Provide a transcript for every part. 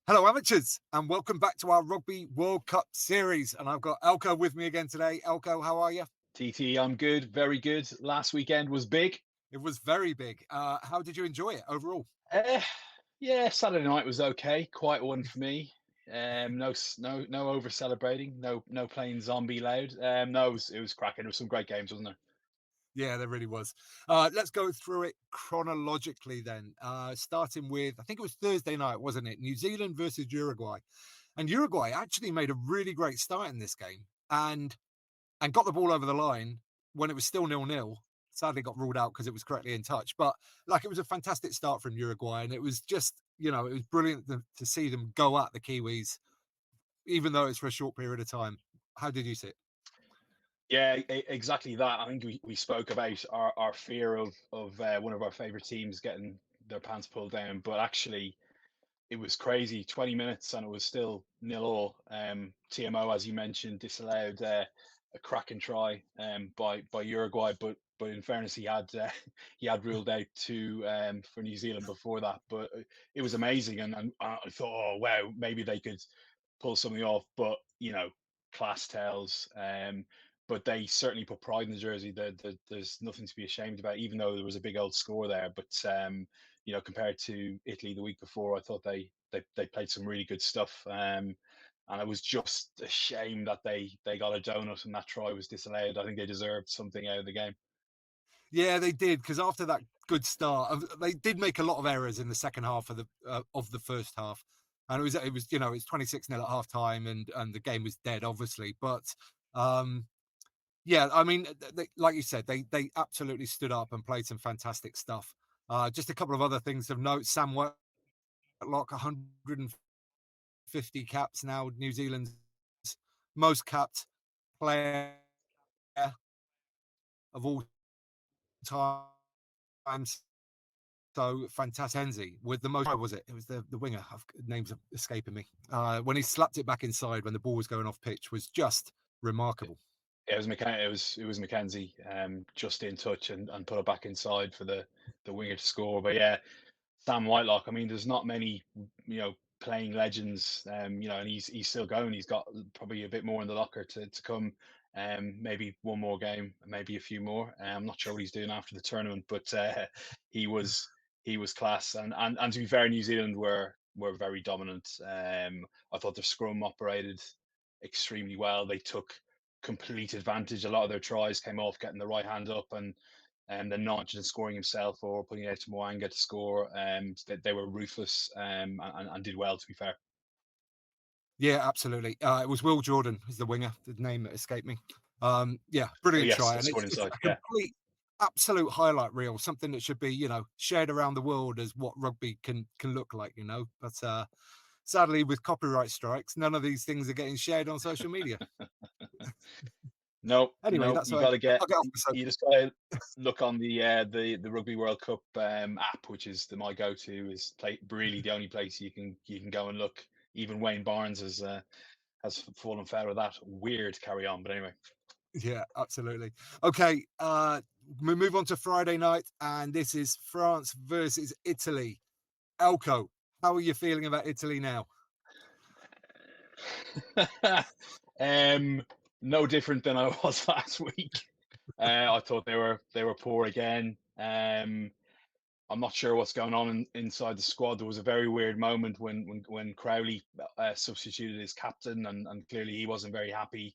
Hello, amateurs, and welcome back to our Rugby World Cup series. And I've got Elko with me again today. Elko, how are you? TT, I'm good, very good. Last weekend was big. It was very big. How did you enjoy it overall? Uh, yeah, Saturday night was okay. Quiet one for me. No over celebrating. No playing zombie loud. No, it was cracking. There was some great games, wasn't there? Yeah, there really was. Let's go through it chronologically then. Starting with, I think it was Thursday night, wasn't it? New Zealand versus Uruguay. And Uruguay actually made a really great start in this game and got the ball over the line when it was still 0-0. Sadly got ruled out because it was correctly in touch. But like it was a fantastic start from Uruguay. And it was just, it was brilliant to see them go at the Kiwis, even though it's for a short period of time. How did you see it? Yeah, exactly that. I think we spoke about our fear of one of our favorite teams getting their pants pulled down, but actually it was crazy. 20 minutes and it was still 0-0. TMO, as you mentioned, disallowed a cracking try by Uruguay, but in fairness, he had ruled out two for New Zealand before that. But it was amazing, and I thought, oh wow, maybe they could pull something off. But class tells. But they certainly put pride in the jersey. There's nothing to be ashamed about, even though there was a big old score there. But compared to Italy the week before, I thought they played some really good stuff. And it was just a shame that they got a donut and that try was disallowed. I think they deserved something out of the game. Yeah, they did because after that good start, they did make a lot of errors in the second half of the first half, and it was it's 26-0 at half time, and the game was dead, obviously. But um, yeah, I mean, like you said, they absolutely stood up and played some fantastic stuff. Just a couple of other things of note: Sam Whitelock, 150 caps now, New Zealand's most capped player of all time. So fantastic. Enzi with the most, was it? It was the winger. Names are escaping me. When he slapped it back inside when the ball was going off pitch was just remarkable. It was Mackenzie, just in touch and put it back inside for the winger to score. But yeah, Sam Whitelock. I mean, there's not many, playing legends. And he's still going. He's got probably a bit more in the locker to come. Maybe one more game, maybe a few more. I'm not sure what he's doing after the tournament, but he was he was class. And to be fair, New Zealand were very dominant. I thought the scrum operated extremely well. They took complete advantage. A lot of their tries came off getting the right hand up and then not just scoring himself or putting it out to Moanga to score. They were ruthless and did well, to be fair. Yeah, absolutely. It was Will Jordan, is the winger. The name that escaped me. Yeah, Oh, brilliant yes, try, they and scored it's inside. a Yeah. complete, absolute highlight reel. Something that should be shared around the world as what rugby can look like. But sadly, with copyright strikes, none of these things are getting shared on social media. No, Anyway, no, that's you all right. got to get. I'll get off the You soapbox. just got to look on the Rugby World Cup app, which is my go-to. Is really the only place you can go and look. Even Wayne Barnes has fallen foul of that. Weird carry on, but anyway. Yeah, absolutely. Okay, we move on to Friday night, and this is France versus Italy. Elko, how are you feeling about Italy now? um, no different than I was last week. I thought they were poor again. I'm not sure what's going on inside the squad. There was a very weird moment when Crowley substituted as captain, and clearly he wasn't very happy.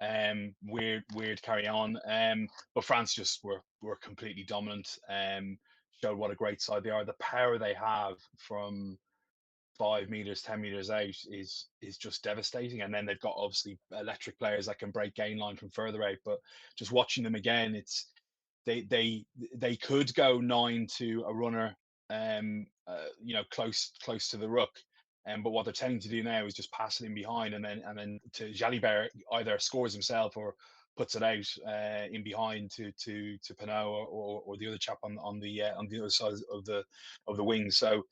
Weird carry on. But France just were completely dominant. Showed what a great side they are. The power they have from 5 meters, 10 meters out is just devastating. And then they've got obviously electric players that can break gain line from further out. But just watching them again, it's they could go nine to a runner, close to the ruck. But what they're tending to do now is just pass it in behind, and then to Jalibert either scores himself or puts it out in behind to Pinot or the other chap on the other side of the wing. So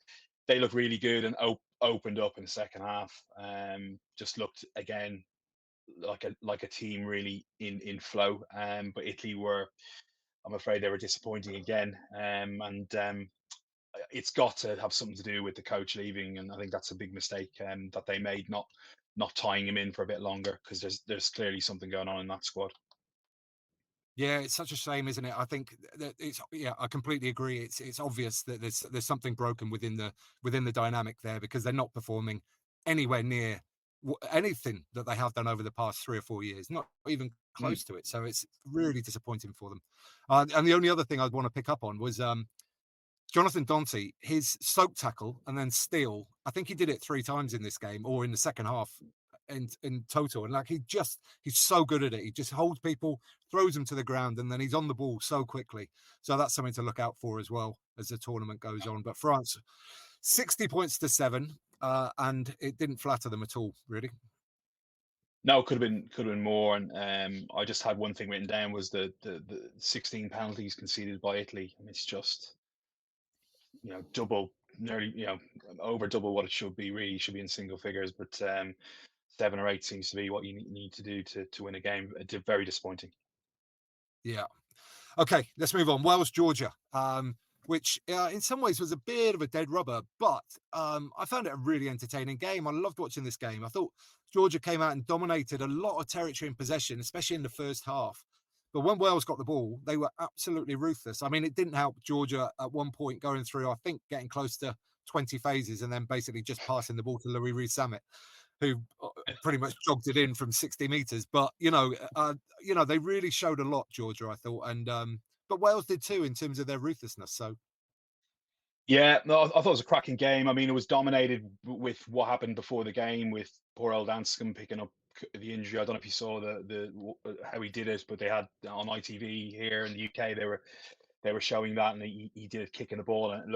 they look really good and opened up in the second half. Just looked again like a team really in flow. But Italy were, I'm afraid, they were disappointing again. And it's got to have something to do with the coach leaving, and I think that's a big mistake that they made, not tying him in for a bit longer, because there's clearly something going on in that squad. Yeah, it's such a shame, isn't it? I think that it's yeah, I completely agree. It's obvious that there's something broken within the dynamic there because they're not performing anywhere near anything that they have done over the past 3 or 4 years, not even Mm. close to it. So it's really disappointing for them. And the only other thing I'd want to pick up on was Jonathan Dante, his soak tackle and then steal. I think he did it 3 times in this game or in the second half in total. And like he's so good at it. He just holds people, throws them to the ground, and then he's on the ball so quickly. So that's something to look out for as well as the tournament goes on. But France, 60 points to 7, and it didn't flatter them at all, really. No, could have been more. And I just had one thing written down, was the 16 penalties conceded by Italy, and it's just, double, nearly, over double what it should be. Really should be in single figures, but 7 or 8 seems to be what you need to do to win a game. Very disappointing. Yeah. Okay, let's move on. Wales, Georgia, which in some ways was a bit of a dead rubber, but I found it a really entertaining game. I loved watching this game. I thought Georgia came out and dominated a lot of territory in possession, especially in the first half. But when Wales got the ball, they were absolutely ruthless. I mean, it didn't help Georgia at one point going through, I think, getting close to 20 phases and then basically just passing the ball to Louis Rees Sammet, who pretty much jogged it in from 60 meters. But they really showed a lot, Georgia, I thought, and but Wales did too in terms of their ruthlessness. So Yeah, no, I thought it was a cracking game. I mean, it was dominated with what happened before the game, with poor old Anscombe picking up the injury. I don't know if you saw how he did it, but they had on ITV here in the UK, they were showing that, and he did it kicking the ball, and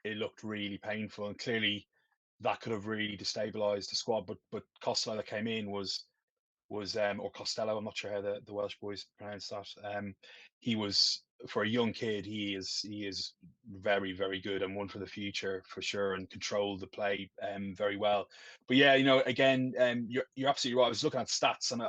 it looked really painful, and clearly that could have really destabilized the squad. But Costello that came in was or Costello, I'm not sure how the Welsh boys pronounce that. He was, for a young kid, he is very, very good, and one for the future for sure, and controlled the play very well. But yeah, again, you're absolutely right. I was looking at stats, and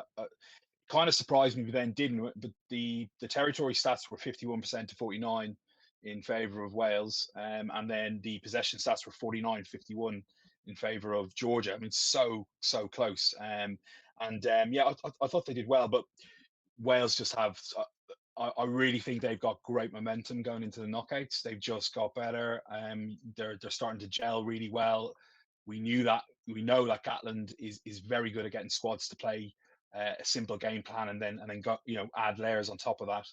kind of surprised me, but then didn't. But the territory stats were 51% to 49 in favour of Wales, and then the possession stats were 49-51 in favour of Georgia. I mean, so close. And yeah, I thought they did well, but Wales just have. I really think they've got great momentum going into the knockouts. They've just got better. They're starting to gel really well. We know that Gatland is very good at getting squads to play a simple game plan, and then got, add layers on top of that.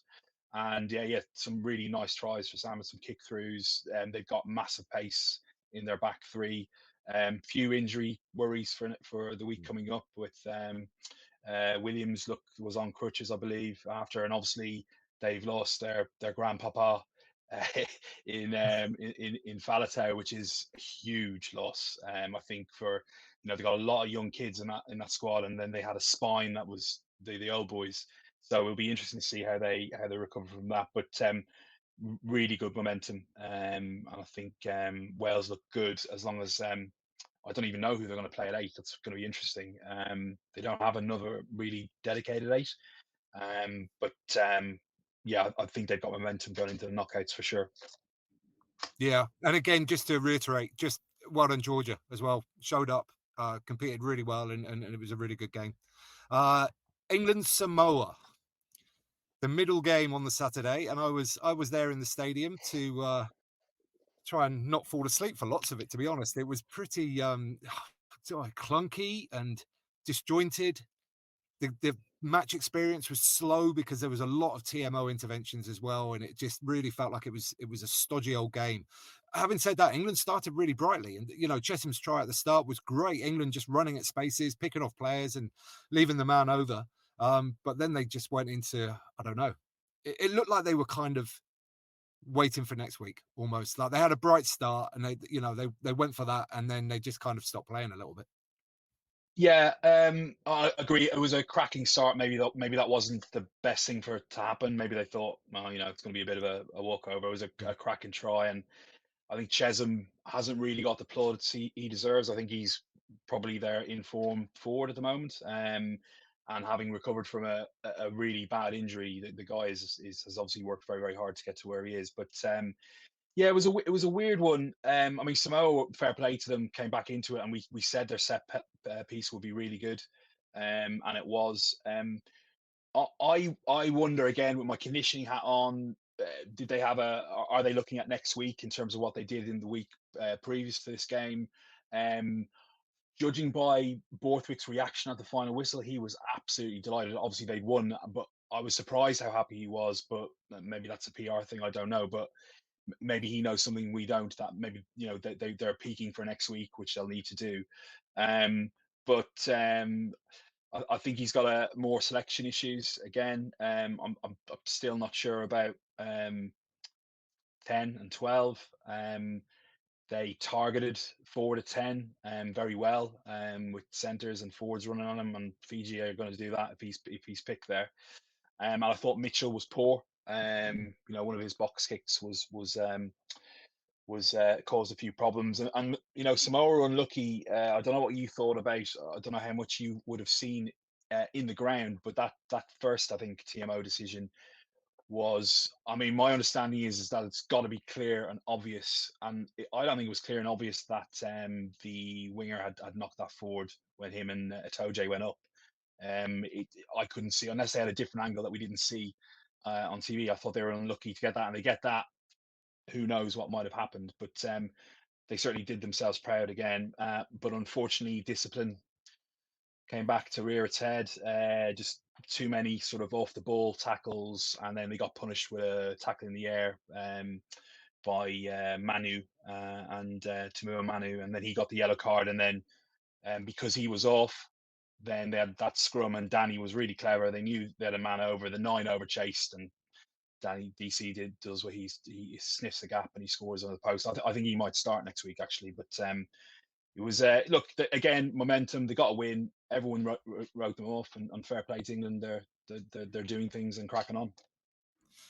And yeah, some really nice tries for Sam, some kick throughs, and they've got massive pace in their back three. Few injury worries for the week coming up, with Williams was on crutches, I believe, after, and obviously they've lost their grandpapa uh, in Faletau, which is a huge loss. I think for, they got a lot of young kids in that squad, and then they had a spine that was the old boys. So it'll be interesting to see how they recover from that. But really good momentum, and I think Wales look good, as long as I don't even know who they're going to play at 8. That's going to be interesting. They don't have another really dedicated 8, but yeah, I think they've got momentum going into the knockouts for sure. yeah, and again, just to reiterate, just well done Georgia as well. Showed up, competed really well, and it was a really good game. Uh, England Samoa, the middle game on the Saturday, and I was there in the stadium to try and not fall asleep for lots of it. To be honest, it was pretty clunky and disjointed. The match experience was slow because there was a lot of TMO interventions as well, and it just really felt like it was a stodgy old game. Having said that, England started really brightly, and Chetham's try at the start was great. England just running at spaces, picking off players, and leaving the man over. But then they just went into, I don't know. It looked like they were kind of waiting for next week, almost like they had a bright start, and they went for that, and then they just kind of stopped playing a little bit. Yeah, I agree. It was a cracking start. Maybe that wasn't the best thing for it to happen. Maybe they thought, well, it's going to be a bit of a walkover. It was a cracking try, and I think Chesham hasn't really got the plaudits he deserves. I think he's probably their inform forward at the moment, and having recovered from a really bad injury, the guy has obviously worked very, very hard to get to where he is. But Yeah, it was a weird one. I mean, Samoa, fair play to them, came back into it, and we said their piece would be really good, and it was. I wonder again with my conditioning hat on. Did they have a? Are they looking at next week in terms of what they did in the week previous to this game? Um, Judging by Borthwick's reaction at the final whistle, he was absolutely delighted. Obviously, they'd won, but I was surprised how happy he was. But maybe that's a PR thing. I don't know. But maybe he knows something we don't. That maybe they're peaking for next week, which they'll need to do. Um, but I think he's got more selection issues again. I'm still not sure about 10 and 12. They targeted 4 to 10 very well with centres and forwards running on him, and Fiji are going to do that if he's picked there. And I thought Mitchell was poor. One of his box kicks was caused a few problems, and Samoa were unlucky. I don't know what you thought about. I don't know how much you would have seen in the ground, but that first I think TMO decision was, I mean, my understanding is that it's got to be clear and obvious, and I don't think it was clear and obvious that the winger had knocked that forward when him and Itoje went up. I couldn't see unless they had a different angle that we didn't see on TV. I thought they were unlucky to get that, and they get that. Who knows what might have happened? But they certainly did themselves proud again. But unfortunately, discipline came back to rear its head. Just too many sort of off the ball tackles, and then they got punished with a tackle in the air by Manu and Tamua Manu, and then he got the yellow card, and then because he was off. Then they had that scrum, and Danny was really clever. They knew they had a man over. The 9 over chased, and Danny DC does what he sniffs the gap and he scores on the post. I think he might start next week actually, but it was look again momentum. They got a win. Everyone wrote them off, and fair play to England. They're doing things and cracking on.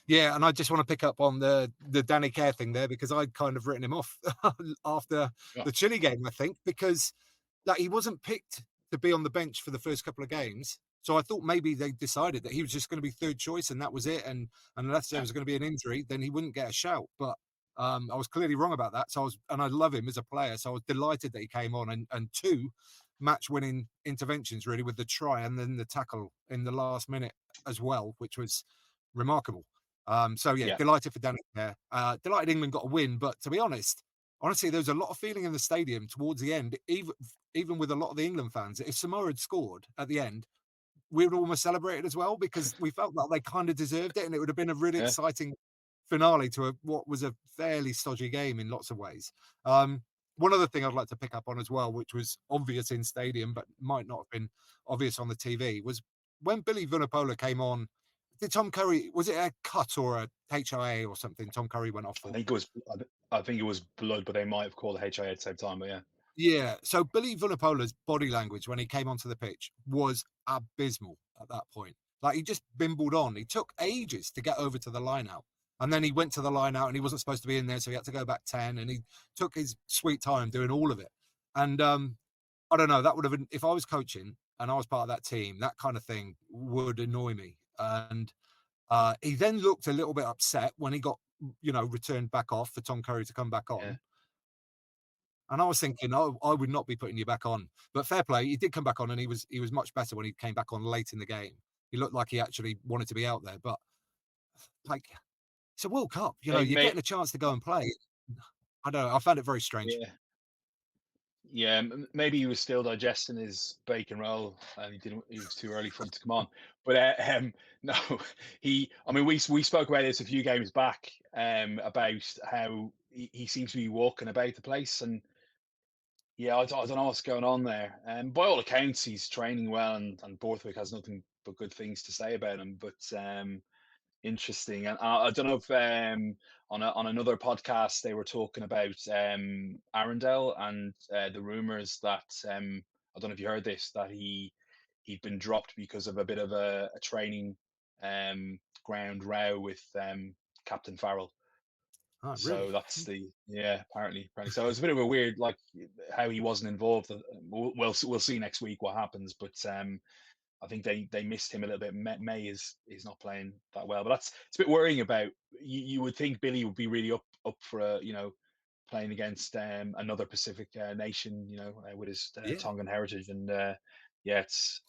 Yeah, and I just want to pick up on the Danny Care thing there because I'd kind of written him off after Yeah, the Chile game, I think, because like he wasn't picked to be on the bench for the first couple of games. So I thought maybe they decided that he was just going to be third choice and that was it. And unless there yeah, was going to be an injury, then he wouldn't get a shout. But I was clearly wrong about that. And I love him as a player. So I was delighted that he came on and two match winning interventions really with the try and then the tackle in the last minute as well, which was remarkable. So yeah, yeah. delighted for Danny there. Delighted England got a win, but to be honest, honestly, there was a lot of feeling in the stadium towards the end, even with a lot of the England fans. If Samoa had scored at the end, we would almost celebrate it as well because we felt like they kind of deserved it, and it would have been a really Yeah. exciting finale to what was a fairly stodgy game in lots of ways. Um, one other thing I'd like to pick up on as well, which was obvious in stadium but might not have been obvious on the TV, was when Billy Vunipola came on. Did Tom Curry, was it a cut or a HIA or something? Tom Curry went off I for. think it was. I think it was blood, but they might have called the HIA at the same time. But yeah, Yeah. So Billy Vunipola's body language when he came onto the pitch was abysmal at that point. Like he just bimbled on. He took ages to get over to the line out. And then he went to the line out and he wasn't supposed to be in there. So he had to go back 10 and he took his sweet time doing all of it. And I don't know, that would have been, if I was coaching and I was part of that team, that kind of thing would annoy me. And he then looked a little bit upset when he got, returned back off for Tom Curry to come back yeah. on. And I was thinking, oh, I would not be putting you back on. But fair play, he did come back on, and he was much better when he came back on late in the game. He looked like he actually wanted to be out there. But like, it's a World Cup, you're Mate, getting a chance to go and play. I don't know. I found it very strange. yeah, yeah. Maybe he was still digesting his bacon roll, and he didn't. It was too early for him to come on. But no, he. I mean, we spoke about this a few games back about how he seems to be walking about the place, and yeah, I don't know what's going on there. By all accounts, he's training well, and Borthwick has nothing but good things to say about him. But interesting, and I don't know if on another podcast they were talking about Arundel and the rumors that I don't know if you heard this, that he'd been dropped because of a bit of a training ground row with Captain Farrell. Oh, So really? that's the, yeah, apparently. So it's a bit of a weird, like how he wasn't involved. We'll see next week what happens, but I think they missed him a little bit. May is not playing that well, but it's a bit worrying about. You would think Billy would be really up for playing against another Pacific nation, with his Yeah, Tongan heritage, and yeah, it's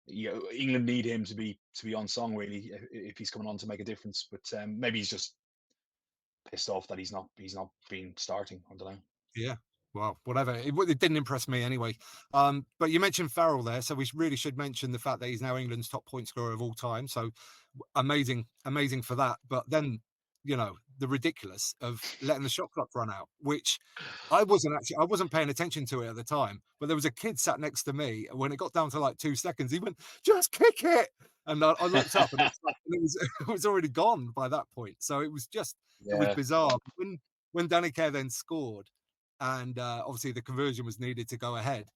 England need him to be on song really if he's coming on to make a difference. But maybe he's just pissed off that he's not been starting. I don't know. yeah. Well, whatever. It didn't impress me anyway. But you mentioned Farrell there, so we really should mention the fact that he's now England's top point scorer of all time. So amazing, amazing for that. But then, the ridiculous of letting the shot clock run out, which I wasn't paying attention to it at the time, but there was a kid sat next to me. When it got down to like 2 seconds, he went, "Just kick it." And I looked up, and it was it was already gone by that point. So it was Yeah, bizarre. When Danica then scored, and obviously the conversion was needed to go ahead.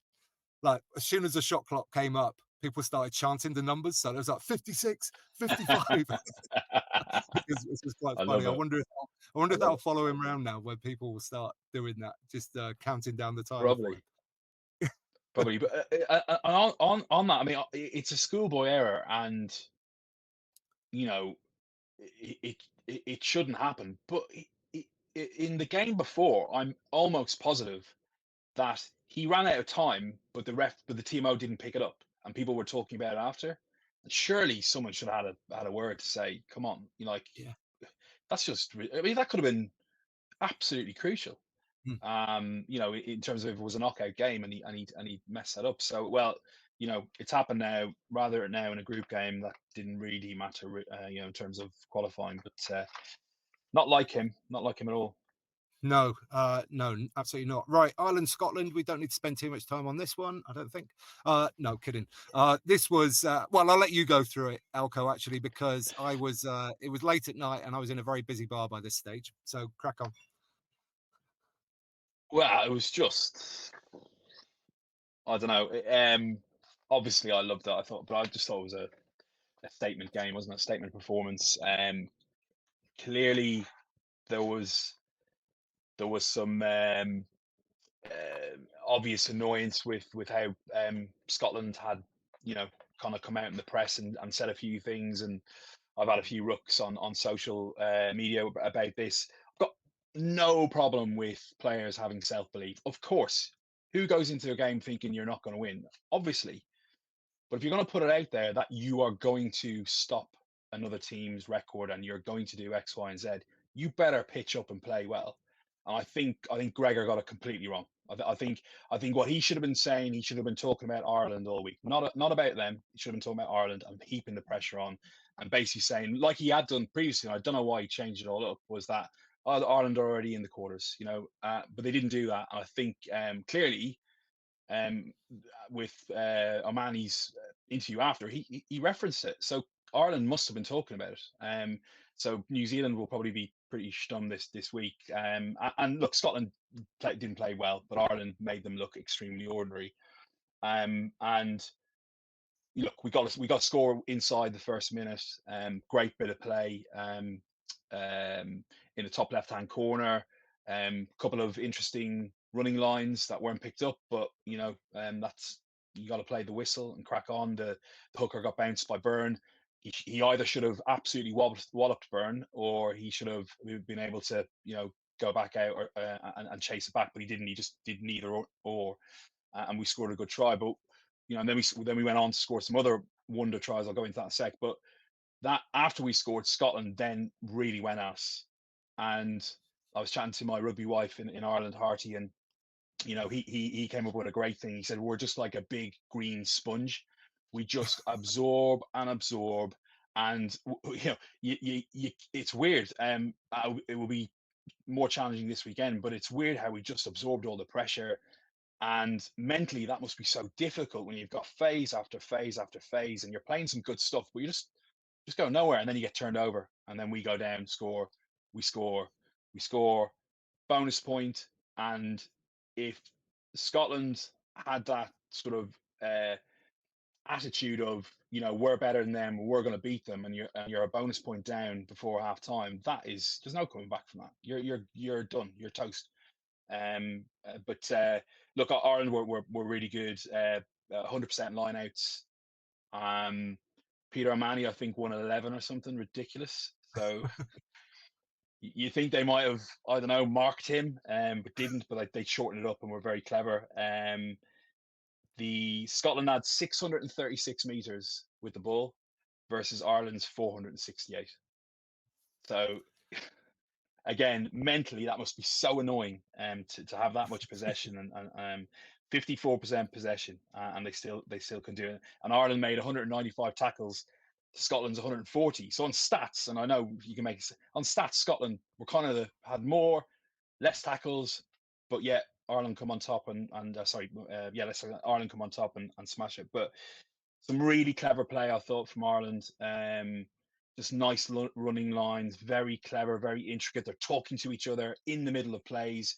Like as soon as the shot clock came up, people started chanting the numbers. So there was like 56, 55. It was quite I funny. love it. I wonder I if love that'll it. follow him around now, where people will start doing that, just counting down the timer for him. Probably, probably. But on that, I mean, it's a schoolboy error, and you know, it shouldn't happen. But in the game before, I'm almost positive that he ran out of time, but the TMO didn't pick it up, and people were talking about it after. And surely someone should have had a word to say, "Come on, like Yeah. that's just." I mean, that could have been absolutely crucial. Mm. In terms of if it was a knockout game and he messed that up. So, well, it's happened now. Rather now in a group game that didn't really matter, in terms of qualifying. But not like him at all. No, no, absolutely not. Right, Ireland, Scotland. We don't need to spend too much time on this one, I don't think. No, kidding. This was well, I'll let you go through it, Elko, actually, because it was late at night and I was in a very busy bar by this stage. So crack on. Well, it was just I don't know. Obviously, I loved it. But I just thought it was a statement game, wasn't it? A statement performance. Clearly, there was some obvious annoyance with how Scotland had, kind of come out in the press and said a few things, and I've had a few rooks on social media about this. I've got no problem with players having self belief. Of course, who goes into a game thinking you're not going to win? Obviously, but if you're going to put it out there that you are going to stop another team's record and you're going to do X, Y, and Z, you better pitch up and play well. And I think Gregor got it completely wrong. I think what he should have been saying, he should have been talking about Ireland all week, not about them. He should have been talking about Ireland and heaping the pressure on, and basically saying, like he had done previously. And I don't know why he changed it all up. Was that Ireland are already in the quarters, but they didn't do that. And I think clearly um, with Omani's interview after, he referenced it. So Ireland must have been talking about it. So New Zealand will probably be pretty stunned this week. And look, Scotland didn't play well, but Ireland made them look extremely ordinary. And we got a score inside the first minute. Great bit of play in the top left hand corner. Couple of interesting running lines that weren't picked up, but that's you got to play the whistle and crack on. The hooker got bounced by Byrne. He either should have absolutely walloped Byrne, or he should have been able to go back out and chase it back, but he didn't. He just did neither or. And we scored a good try. But and then we went on to score some other wonder tries. I'll go into that in a sec. But that after we scored, Scotland then really went at us. And I was chatting to my rugby wife in Ireland, Harty, and he came up with a great thing. He said we're just like a big green sponge. We just absorb and absorb, and it's weird. It will be more challenging this weekend, but it's weird how we just absorbed all the pressure, and mentally, that must be so difficult when you've got phase after phase after phase, and you're playing some good stuff, but you just go nowhere, and then you get turned over, and then we go down, we score, we score, bonus point, and if Scotland had that sort of attitude of we're better than them, we're going to beat them, and you're a bonus point down before half time, there's no coming back from that. You're done. You're toast. But look, Ireland were really good. 100% lineouts. Peter O'Mahony, I think, won 11 or something ridiculous. So you think they might have, I don't know, marked him, but didn't. But like they shortened it up and were very clever. The Scotland had 636 meters with the ball versus Ireland's 468. So again, mentally, that must be so annoying to have that much possession and 54% possession, and they still can do it. And Ireland made 195 tackles to Scotland's 140. So on stats, and I know you can make on stats, Scotland were kind of had more, less tackles, but yet Ireland come on top Ireland come on top and smash it. But some really clever play, I thought, from Ireland. Just nice running lines, very clever, very intricate. They're talking to each other in the middle of plays.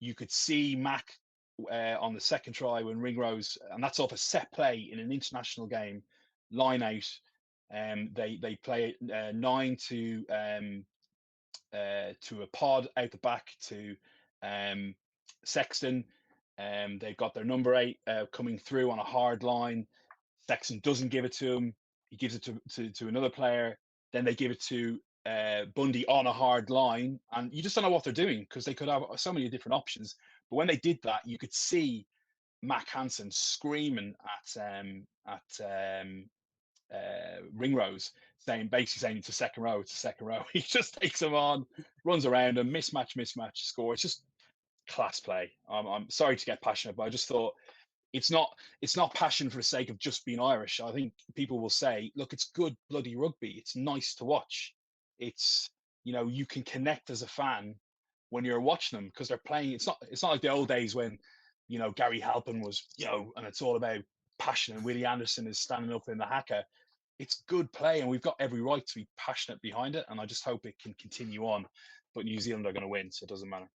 You could see Mac on the second try when Ringrose, and that's off a set play in an international game, line out. They play 9 to a pod out the back to Sexton. They've got their number 8 coming through on a hard line. Sexton doesn't give it to him. He gives it to another player. Then they give it to Bundy on a hard line. And you just don't know what they're doing because they could have so many different options. But when they did that, you could see Mac Hansen screaming at Ringrose, basically saying it's a second row, it's a second row. He just takes him on, runs around and mismatch, score. It's just class play. I'm sorry to get passionate, but I just thought it's not passion for the sake of just being Irish. I think people will say, look, it's good bloody rugby. It's nice to watch. It's you can connect as a fan when you're watching them because they're playing. It's not like the old days when Gary Halpin was and it's all about passion and Willie Anderson is standing up in the haka. It's good play and we've got every right to be passionate behind it. And I just hope it can continue on. But New Zealand are going to win, so it doesn't matter.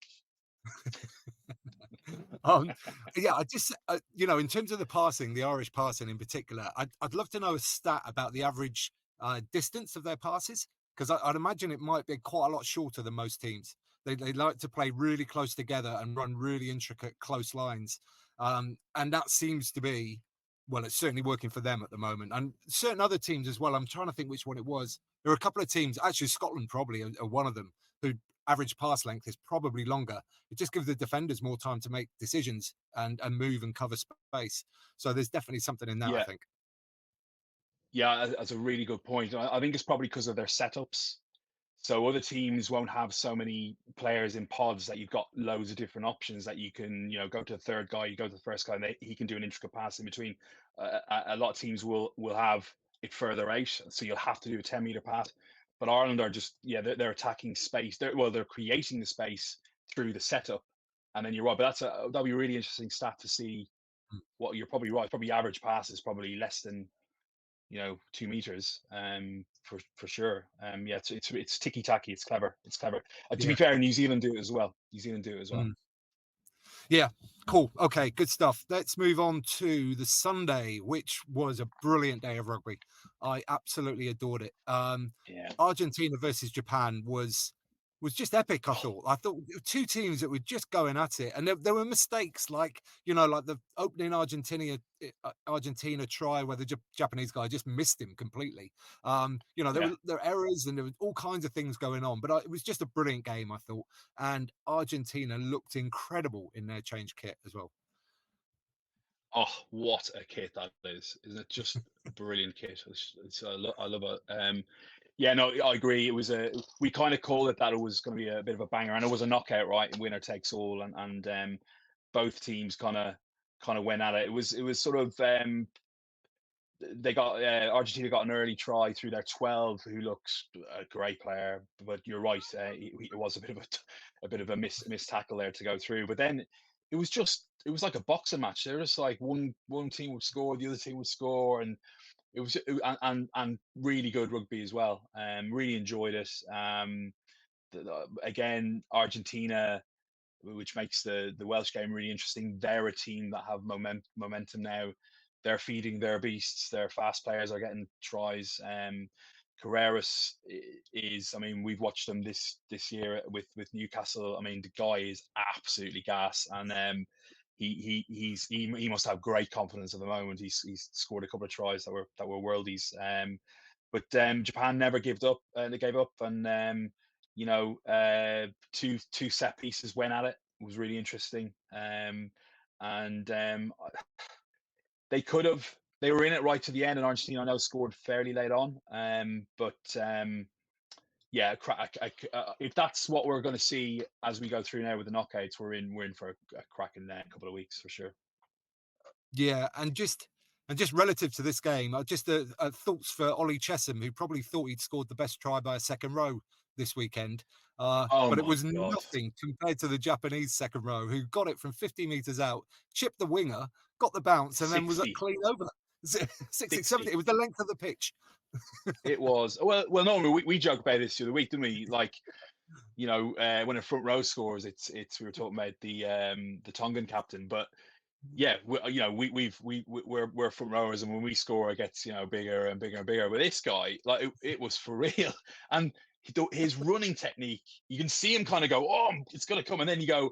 um, yeah, I just, in terms of the passing, the Irish passing in particular, I'd love to know a stat about the average distance of their passes because I'd imagine it might be quite a lot shorter than most teams. They like to play really close together and run really intricate, close lines. And that seems to be, well, it's certainly working for them at the moment. And certain other teams as well. I'm trying to think which one it was. There are a couple of teams, actually, Scotland probably are one of them, who average pass length is probably longer. It just gives the defenders more time to make decisions and move and cover space. So there's definitely something in that, I Yeah, think. yeah, that's a really good point. I think it's probably because of their setups. So other teams won't have so many players in pods that you've got loads of different options that you can, go to the third guy, you go to the first guy, and he can do an intricate pass in between. A lot of teams will have it further out, so you'll have to do a 10-meter pass. But Ireland are just, yeah, they're attacking space. They're creating the space through the setup, and then you're right. But that'll be a really interesting stat to see. What you're probably right. Probably average pass is probably less than 2 meters for sure. Yeah, it's ticky tacky. It's clever. It's clever. To be Yeah. fair, New Zealand do it as well. New Zealand do it as well. Mm. Yeah, cool. Okay, good stuff. Let's move on to the Sunday, which was a brilliant day of rugby. I absolutely adored it. Yeah. Argentina versus Japan was just epic. I thought two teams that were just going at it, and there were mistakes like like the opening Argentina try where the Japanese guy just missed him completely. Yeah. There were errors and there was all kinds of things going on, but it was just a brilliant game, I thought. And Argentina looked incredible in their change kit as well. Oh, what a kit that is! Isn't it just a brilliant kit? I love it. Yeah, no, I agree. We kind of called it that it was going to be a bit of a banger, and it was a knockout, right? Winner takes all, and both teams kind of went at it. It was sort of they got Argentina got an early try through their 12, who looks a great player. But you're right, it was a bit of a miss tackle there to go through. But then it was like a boxing match. They were just like one team would score, the other team would score, and and really good rugby as well. Really enjoyed it. Again, Argentina, which makes the Welsh game really interesting. They're a team that have momentum now. They're feeding their beasts. Their fast players are getting tries. Carreras is, I mean, we've watched them this year with Newcastle. I mean, the guy is absolutely gas, and he must have great confidence at the moment. He's scored a couple of tries that were worldies. But Japan never gave up. They gave up, and two set pieces went at it. It was really interesting. And they could have. They were in it right to the end, and Argentina, I know, scored fairly late on. Yeah, if that's what we're going to see as we go through now with the knockouts, we're in for a cracking couple of weeks for sure. Yeah, and just relative to this game, just thoughts for Ollie Chesham, who probably thought he'd scored the best try by a second row this weekend. Oh But it my was god, nothing compared to the Japanese second row, who got it from 50 meters out, chipped the winger, got the bounce, and then was 60, clean over. 60, 70. 60. It was the length of the pitch. It was well. Normally we joke about this the other week, didn't we? Like when a front row scores, it's we were talking about the Tongan captain, but yeah, we're front rowers, and when we score, it gets bigger and bigger and bigger. But this guy, like it was for real, and his running technique, you can see him kind of go, oh, it's gonna come, and then you go,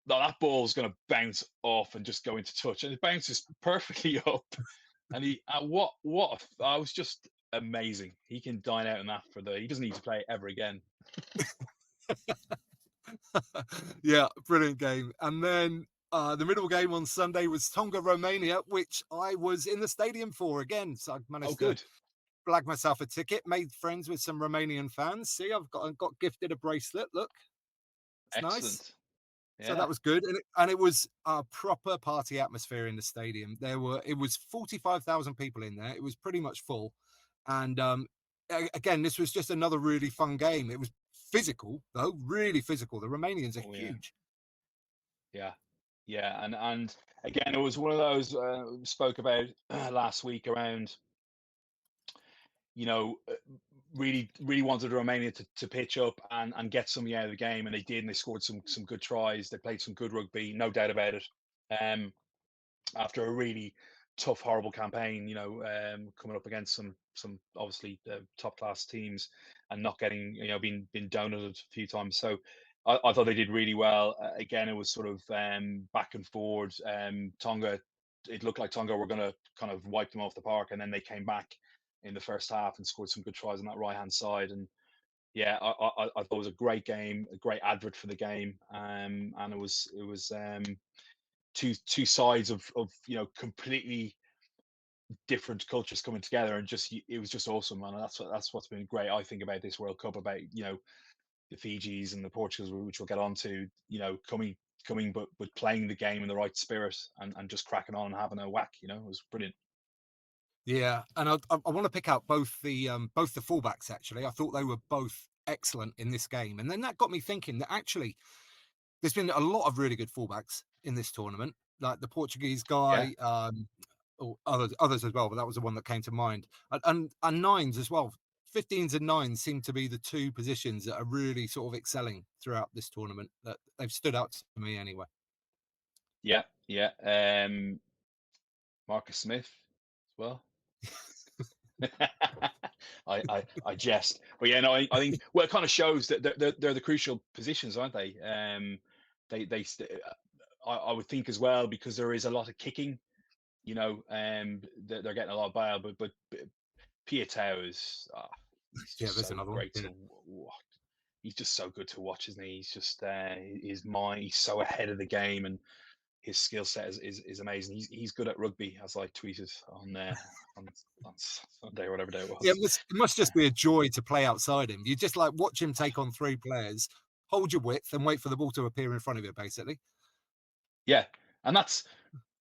no, that ball's gonna bounce off and just go into touch, and it bounces perfectly up. And I was just amazing. He can dine out on that he doesn't need to play ever again. Yeah, brilliant game. And then the middle game on Sunday was Tonga Romania, which I was in the stadium for again. So I Oh, managed to good. blag myself a ticket, made friends with some Romanian fans. See, I've got gifted a bracelet. Look, it's nice. Excellent. So Yeah. that was good, and it was a proper party atmosphere in the stadium. It was 45,000 people in there. It was pretty much full, and again, this was just another really fun game. It was physical though, really physical. The Romanians are Oh, yeah. huge. Yeah. Yeah. And again, it was one of those we spoke about last week around, you know, uh, really wanted Romania to pitch up and get something out of the game, and they did, and they scored some good tries. They played some good rugby, no doubt about it. Um, After a really tough, horrible campaign, coming up against some obviously top class teams and not getting, being donated a few times. So I thought they did really well. Again, it was sort of back and forward. Tonga, it looked like Tonga were going to kind of wipe them off the park, and then they came back in the first half and scored some good tries on that right hand side. And yeah, I thought it was a great game, a great advert for the game, and it was two sides of completely different cultures coming together, and just it was just awesome, man. And that's what's been great, I think, about this World Cup, about the Fijis and the Portugals, which we'll get on to, coming but playing the game in the right spirit, and just cracking on and having a whack. It was brilliant. Yeah, and I want to pick out both the fullbacks. Actually, I thought they were both excellent in this game, and then that got me thinking that actually there's been a lot of really good fullbacks in this tournament, like the Portuguese Yeah, guy, or others as well, but that was the one that came to mind. And nines as well. 15s and nines seem to be the two positions that are really sort of excelling throughout this tournament. That they've stood out to me anyway. yeah, yeah. Marcus Smith as well. I jest, but yeah, no, I think, well, it kind of shows that they're the crucial positions, aren't they? I would think as well, because there is a lot of kicking. They're getting a lot of bile, but Piatau is he's Yeah, just there's so another one. great Yeah. to watch. He's just so good to watch, isn't he? He's just his mind. He's so ahead of the game, and his skill set is amazing. He's good at rugby, as I tweeted on, on Sunday or whatever day it Yeah, was. it must just be a joy to play outside him. You just like watch him take on three players, hold your width, and wait for the ball to appear in front of you, basically. Yeah, and that's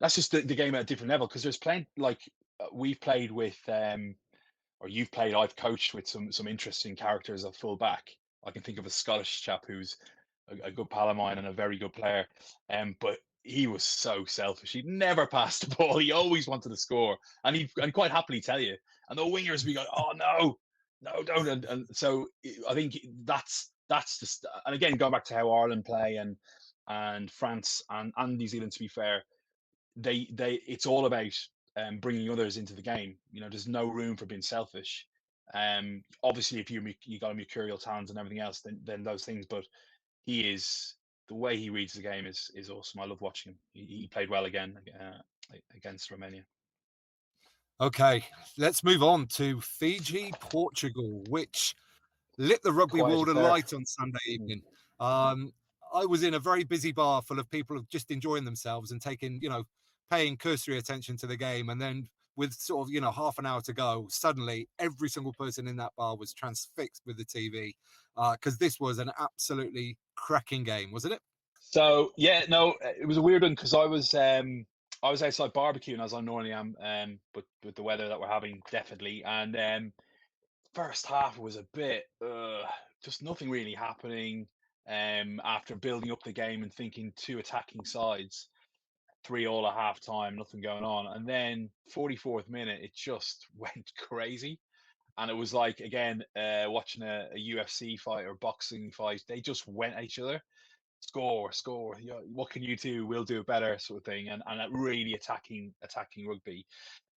just the game at a different level, because there's plenty, like we've played with or you've played. I've coached with some interesting characters at full back. I can think of a Scottish chap who's a good pal of mine and a very good player, but he was so selfish. He'd never pass the ball. He always wanted to score, and he'd quite happily tell you. And the wingers be going, "Oh no, no, don't!" And so I think that's just. And again, going back to how Ireland play, and France and New Zealand, to be fair, they it's all about bringing others into the game. There's no room for being selfish. Obviously, if you got a mercurial talent and everything else, then those things. But he is. the way he reads the game is awesome. I love watching him. He played well again against Romania. Okay, let's move on to Fiji, Portugal, which lit the rugby Quiet world affair. alight on Sunday Mm. evening. I was in a very busy bar full of people just enjoying themselves and taking, paying cursory attention to the game. And then with sort of, half an hour to go, suddenly every single person in that bar was transfixed with the TV because this was an absolutely cracking game, wasn't it? So yeah, no, it was a weird one because I was outside barbecuing as I normally am, but with the weather that we're having, definitely. And first half was a bit just nothing really happening. After building up the game and thinking two attacking sides, 3-3 at half time, nothing going on. And then 44th minute, it just went crazy. And it was like, again, watching a UFC fight or boxing fight, they just went at each other. Score, score. You know, what can you do? We'll do it better, sort of thing. And really attacking rugby.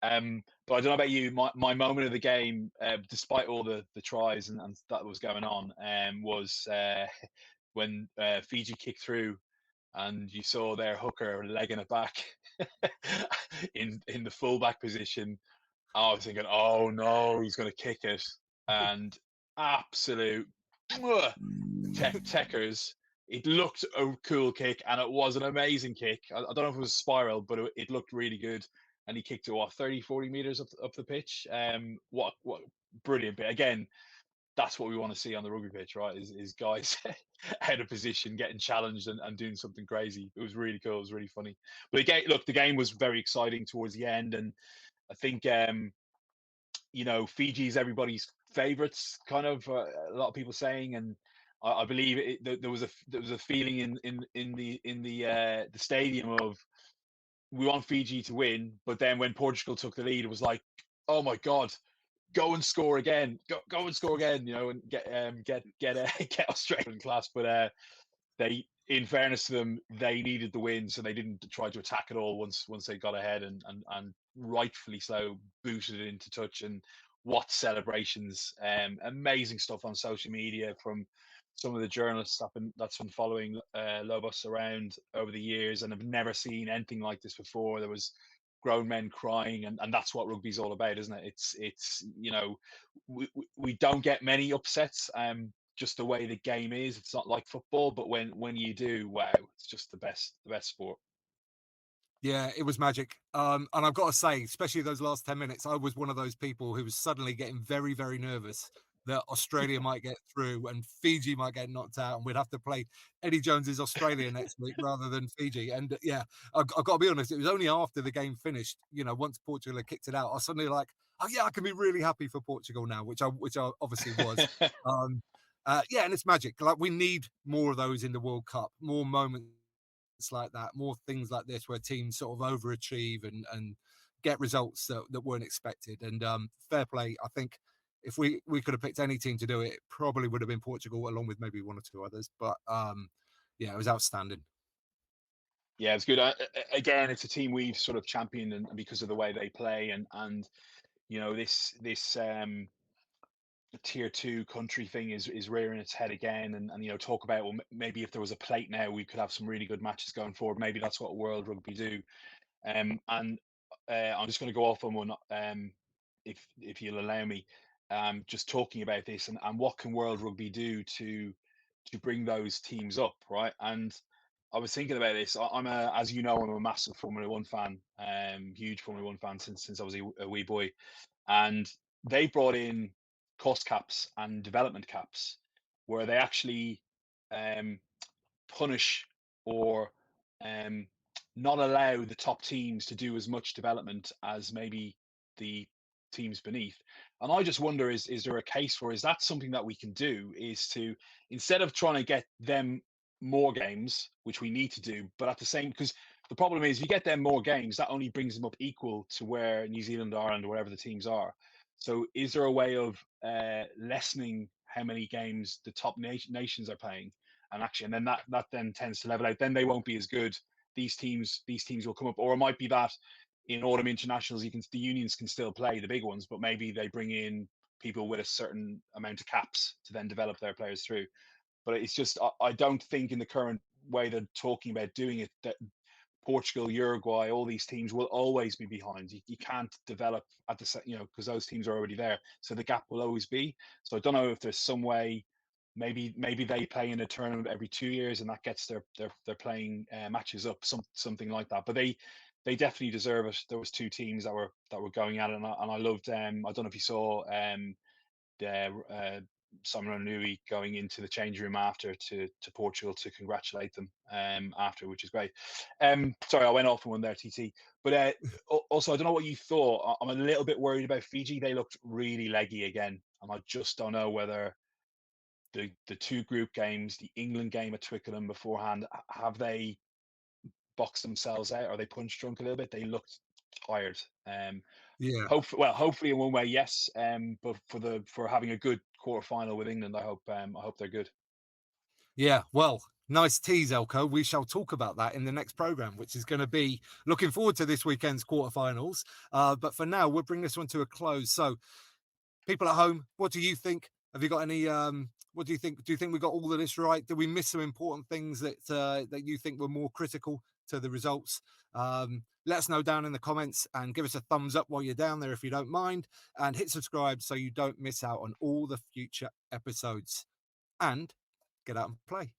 But I don't know about you. My moment of the game, despite all the tries and that was going on, was when Fiji kicked through and you saw their hooker legging it back in the fullback position. I was thinking, oh no, he's going to kick it, and absolute techers. It looked a cool kick, and it was an amazing kick. I don't know if it was a spiral, but it looked really good. And he kicked it, what, 30, 40 meters up the pitch. What brilliant. But again, that's what we want to see on the rugby pitch, right? Is guys out of position, getting challenged and doing something crazy. It was really cool. It was really funny. But again, look, the game was very exciting towards the end. And I think, Fiji's everybody's favourites, kind of, a lot of people saying. And I believe there was a feeling in the stadium of, we want Fiji to win, but then when Portugal took the lead, it was like, oh my god, go and score again, go and score again, and get Australia in class. But they, in fairness to them, they needed the win, so they didn't try to attack at all once they got ahead, and rightfully so, booted it into touch. And what celebrations! Amazing stuff on social media from some of the journalists that's been following Lobos around over the years, and have never seen anything like this before. There was grown men crying, and that's what rugby's all about, isn't it? It's we don't get many upsets. Just the way the game is, it's not like football, but when you do, wow, it's just the best sport. Yeah, it was magic. And I've got to say, especially those last 10 minutes, I was one of those people who was suddenly getting very, very nervous that Australia might get through and Fiji might get knocked out, and we'd have to play Eddie Jones's Australia next week rather than Fiji. And yeah, I've got to be honest, it was only after the game finished, once Portugal had kicked it out, I was suddenly like, oh yeah, I can be really happy for Portugal now, which I obviously was. Um, yeah, and it's magic. Like, we need more of those in the World Cup, more moments like that, more things like this where teams sort of overachieve and get results that weren't expected. And fair play. I think if we could have picked any team to do it, it probably would have been Portugal, along with maybe one or two others. But yeah, it was outstanding. Yeah, it's good. Again, it's a team we've sort of championed, and because of the way they play, and this tier two country thing is rearing its head again. And talk about, well, maybe if there was a plate now, we could have some really good matches going forward. Maybe that's what World Rugby do. And I'm just going to go off on one, if you'll allow me, just talking about this, and what can World Rugby do to bring those teams up, right? And I was thinking about this. As you know, I'm a massive Formula One fan, huge Formula One fan since I was a wee boy, and they brought in cost caps and development caps, where they actually um, punish or um, not allow the top teams to do as much development as maybe the teams beneath. And I just wonder, is there a case for, is that something that we can do, is to, instead of trying to get them more games, which we need to do, but at the same, because the problem is, if you get them more games, that only brings them up equal to where New Zealand, Ireland, or wherever the teams are. So is there a way of lessening how many games the top nations are playing, and then that then tends to level out? Then they won't be as good. These teams will come up. Or it might be that in autumn internationals, the unions can still play the big ones, but maybe they bring in people with a certain amount of caps to then develop their players through. But it's just, I don't think in the current way they're talking about doing it, that Portugal, Uruguay, all these teams will always be behind. You can't develop at the because those teams are already there, so the gap will always be. So I don't know if there's some way. Maybe they play in a tournament every 2 years, and that gets their playing matches up, something like that. But they definitely deserve it. There was two teams that were going at it, and I loved. I don't know if you saw Simon Nui going into the change room after to Portugal to congratulate them after, which is great. Sorry, I went off on one there, TT. But also, I don't know what you thought. I'm a little bit worried about Fiji. They looked really leggy again, and I just don't know whether the two group games, the England game at Twickenham beforehand, have they boxed themselves out? Are they punch drunk a little bit? They looked tired. Yeah. Hopefully in one way, yes. But for having a good quarter final with England, I hope they're good. Yeah, well, nice tease, Elko. We shall talk about that in the next program, which is going to be looking forward to this weekend's quarterfinals. But for now, we'll bring this one to a close. So, people at home, what do you think? Have you got any? What do you think? Do you think we got all of this right? Did we miss some important things that you think were more critical to the results? Let us know down in the comments and give us a thumbs up while you're down there if you don't mind, and hit subscribe so you don't miss out on all the future episodes. And get out and play.